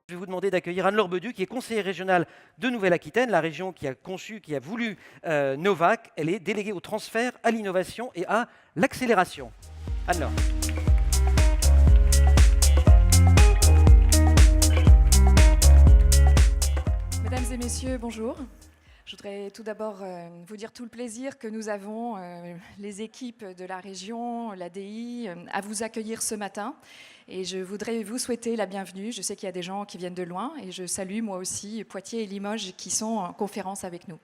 Je vais vous demander d'accueillir Anne-Laure Bedu, qui est conseillère régionale de Nouvelle-Aquitaine, la région qui a conçu, qui a voulu Novac. Elle est déléguée au transfert, à l'innovation et à l'accélération. Anne-Laure. Mesdames et messieurs, bonjour. Je voudrais tout d'abord vous dire tout le plaisir que nous avons, les équipes de la région, l'ADI, à vous accueillir ce matin. Et je voudrais vous souhaiter la bienvenue. Je sais qu'il y a des gens qui viennent de loin et je salue moi aussi Poitiers et Limoges qui sont en conférence avec nous.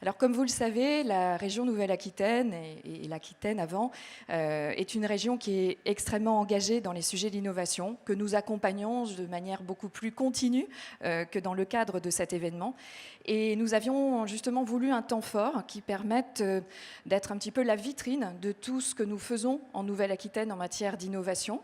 Alors comme vous le savez, la région Nouvelle-Aquitaine et l'Aquitaine avant est une région qui est extrêmement engagée dans les sujets d'innovation, que nous accompagnons de manière beaucoup plus continue que dans le cadre de cet événement. Et nous avions justement voulu un temps fort qui permette d'être un petit peu la vitrine de tout ce que nous faisons en Nouvelle-Aquitaine en matière d'innovation.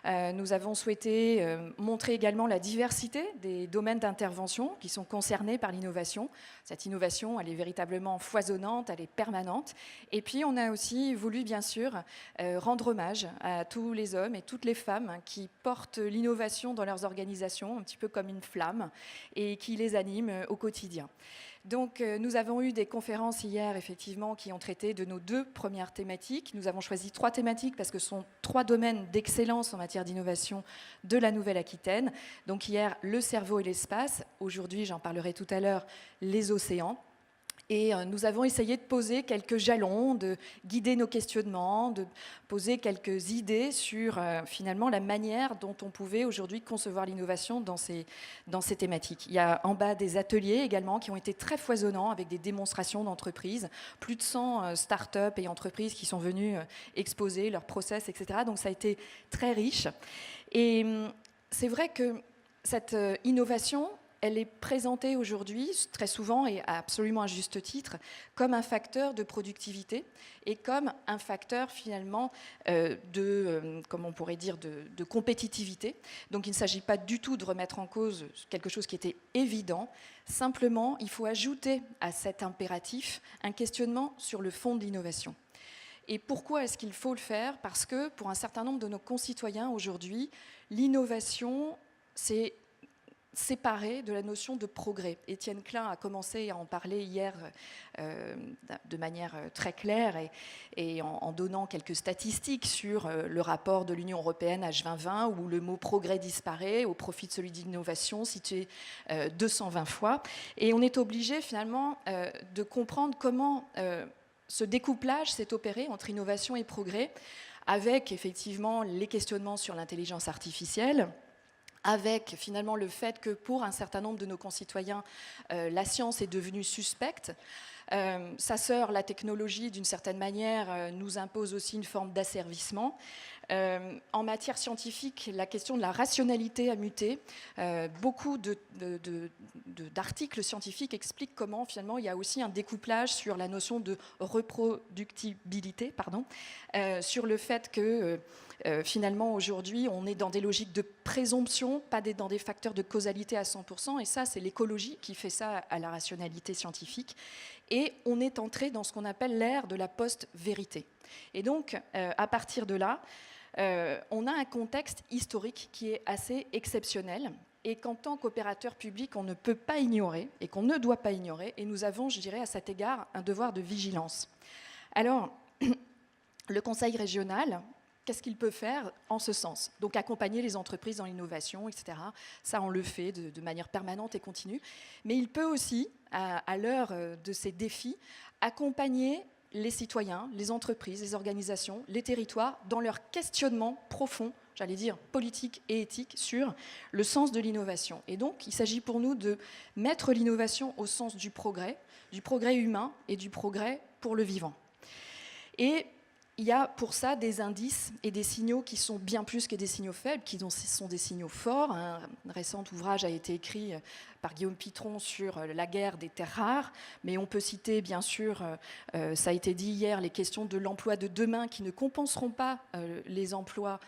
Nous avons souhaité montrer également la diversité des domaines d'intervention qui sont concernés par l'innovation. Cette innovation, elle est véritablement foisonnante, elle est permanente. Et puis, on a aussi voulu, bien sûr, rendre hommage à tous les hommes et toutes les femmes qui portent l'innovation dans leurs organisations, un petit peu comme une flamme, et qui les animent au quotidien. Donc, nous avons eu des conférences hier, effectivement, qui ont traité de nos 2 premières thématiques. Nous avons choisi 3 thématiques parce que ce sont 3 domaines d'excellence en matière d'innovation de la Nouvelle-Aquitaine. Donc hier, le cerveau et l'espace. Aujourd'hui, j'en parlerai tout à l'heure, les océans. Et nous avons essayé de poser quelques jalons, de guider nos questionnements, de poser quelques idées sur finalement la manière dont on pouvait aujourd'hui concevoir l'innovation dans ces thématiques. Il y a en bas des ateliers également qui ont été très foisonnants avec des démonstrations d'entreprises, plus de 100 start-up et entreprises qui sont venues exposer leurs process, etc. Donc ça a été très riche. Et c'est vrai que cette innovation, elle est présentée aujourd'hui très souvent et absolument à juste titre comme un facteur de productivité et comme un facteur finalement comme on pourrait dire, de compétitivité. Donc il ne s'agit pas du tout de remettre en cause quelque chose qui était évident. Simplement, il faut ajouter à cet impératif un questionnement sur le fond de l'innovation. Et pourquoi est-ce qu'il faut le faire ? Parce que pour un certain nombre de nos concitoyens aujourd'hui, l'innovation, c'est séparé de la notion de progrès. Étienne Klein a commencé à en parler hier de manière très claire et en donnant quelques statistiques sur le rapport de l'Union européenne H2020 où le mot progrès disparaît au profit de celui d'innovation, cité 220 fois. Et on est obligé finalement de comprendre comment ce découplage s'est opéré entre innovation et progrès, avec effectivement les questionnements sur l'intelligence artificielle, avec finalement le fait que pour un certain nombre de nos concitoyens, la science est devenue suspecte. Sa sœur, la technologie, d'une certaine manière, nous impose aussi une forme d'asservissement. En matière scientifique, la question de la rationalité a muté. Beaucoup d'articles scientifiques expliquent comment finalement il y a aussi un découplage sur la notion de reproductibilité, sur le fait que finalement aujourd'hui on est dans des logiques de présomption, pas dans des facteurs de causalité à 100%, et ça c'est l'écologie qui fait ça à la rationalité scientifique. Et on est entré dans ce qu'on appelle l'ère de la post-vérité. Et donc, à partir de là, on a un contexte historique qui est assez exceptionnel et qu'en tant qu'opérateur public, on ne peut pas ignorer et qu'on ne doit pas ignorer. Et nous avons, je dirais, à cet égard, un devoir de vigilance. Alors, le Conseil régional, qu'est-ce qu'il peut faire en ce sens ? Donc accompagner les entreprises dans l'innovation, etc. Ça, on le fait de manière permanente et continue. Mais il peut aussi, à l'heure de ces défis, accompagner les citoyens, les entreprises, les organisations, les territoires dans leur questionnement profond, j'allais dire politique et éthique, sur le sens de l'innovation. Et donc, il s'agit pour nous de mettre l'innovation au sens du progrès humain et du progrès pour le vivant. Et il y a pour ça des indices et des signaux qui sont bien plus que des signaux faibles, qui sont des signaux forts. Un récent ouvrage a été écrit par Guillaume Pitron sur la guerre des terres rares, mais on peut citer bien sûr, ça a été dit hier, les questions de l'emploi de demain qui ne compenseront pas les emplois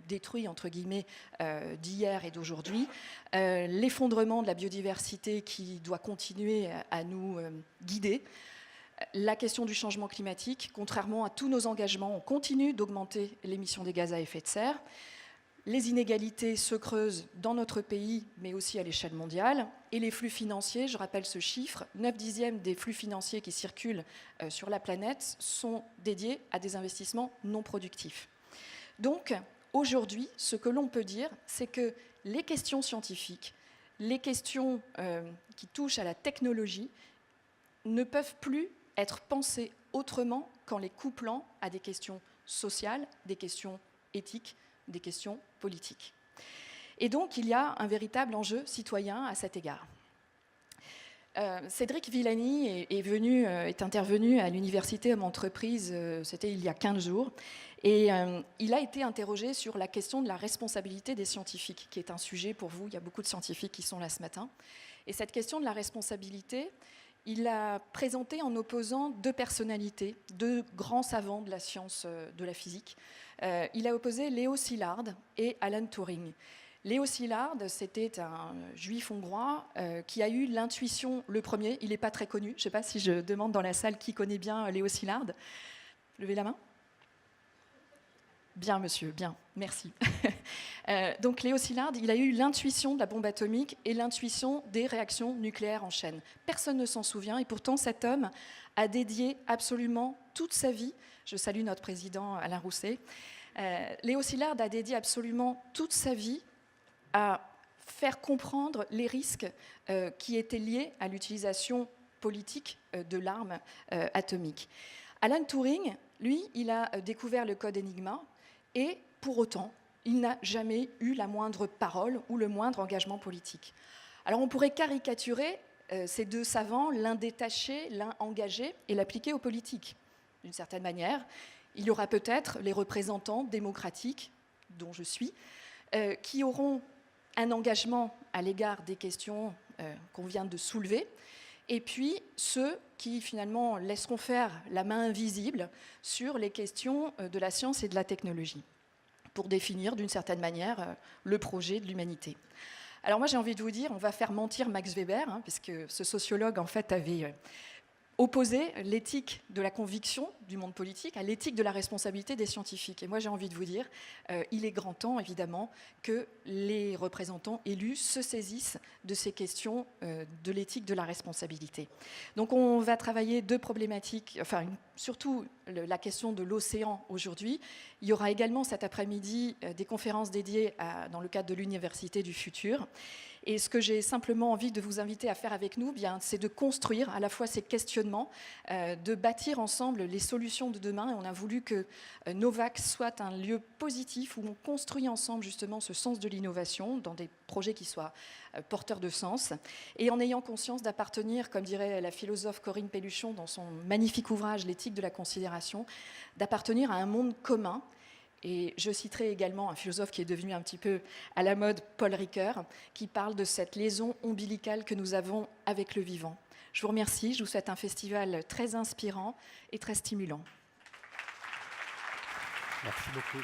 détruits, entre guillemets, d'hier et d'aujourd'hui, l'effondrement de la biodiversité qui doit continuer à nous guider. La question du changement climatique, contrairement à tous nos engagements, on continue d'augmenter l'émission des gaz à effet de serre. Les inégalités se creusent dans notre pays, mais aussi à l'échelle mondiale. Et les flux financiers, je rappelle ce chiffre, 9/10 des flux financiers qui circulent sur la planète sont dédiés à des investissements non productifs. Donc, aujourd'hui, ce que l'on peut dire, c'est que les questions scientifiques, les questions qui touchent à la technologie, ne peuvent plus être pensées autrement qu'en les couplant à des questions sociales, des questions éthiques, des questions politiques. Et donc, il y a un véritable enjeu citoyen à cet égard. Cédric Villani est intervenu à l'Université Homme-Entreprise, c'était il y a 15 jours, et il a été interrogé sur la question de la responsabilité des scientifiques, qui est un sujet pour vous, il y a beaucoup de scientifiques qui sont là ce matin. Et cette question de la responsabilité, il l'a présentée en opposant deux personnalités, deux grands savants de la science de la physique. Il a opposé Léo Szilard et Alan Turing. Léo Szilard, c'était un juif hongrois qui a eu l'intuition, le premier, il n'est pas très connu, je ne sais pas si je demande dans la salle qui connaît bien Léo Szilard. Levez la main. Bien, monsieur, bien, merci. Donc Léo Szilard, il a eu l'intuition de la bombe atomique et l'intuition des réactions nucléaires en chaîne. Personne ne s'en souvient et pourtant cet homme a dédié absolument toute sa vie, je salue notre président Alain Rousset, Léo Szilard a dédié absolument toute sa vie à faire comprendre les risques qui étaient liés à l'utilisation politique de l'arme atomique. Alan Turing, lui, il a découvert le code Enigma et pour autant, il n'a jamais eu la moindre parole ou le moindre engagement politique. Alors on pourrait caricaturer ces deux savants, l'un détaché, l'un engagé, et l'appliquer aux politiques. D'une certaine manière, il y aura peut-être les représentants démocratiques, dont je suis, qui auront un engagement à l'égard des questions qu'on vient de soulever, et puis ceux qui finalement laisseront faire la main invisible sur les questions de la science et de la technologie, pour définir d'une certaine manière le projet de l'humanité. Alors moi j'ai envie de vous dire, on va faire mentir Max Weber, puisque ce sociologue en fait avait opposer l'éthique de la conviction du monde politique à l'éthique de la responsabilité des scientifiques. Et moi, j'ai envie de vous dire, il est grand temps, évidemment, que les représentants élus se saisissent de ces questions de l'éthique de la responsabilité. Donc, on va travailler deux problématiques, enfin, surtout la question de l'océan aujourd'hui. Il y aura également cet après-midi des conférences dédiées dans le cadre de l'Université du futur. Et ce que j'ai simplement envie de vous inviter à faire avec nous, c'est de construire à la fois ces questionnements, de bâtir ensemble les solutions de demain. Et on a voulu que Novac soit un lieu positif où on construit ensemble justement ce sens de l'innovation dans des projets qui soient porteurs de sens. Et en ayant conscience d'appartenir, comme dirait la philosophe Corinne Pelluchon dans son magnifique ouvrage « L'éthique de la considération », d'appartenir à un monde commun. Et je citerai également un philosophe qui est devenu un petit peu à la mode, Paul Ricoeur, qui parle de cette liaison ombilicale que nous avons avec le vivant. Je vous remercie, je vous souhaite un festival très inspirant et très stimulant. Merci beaucoup.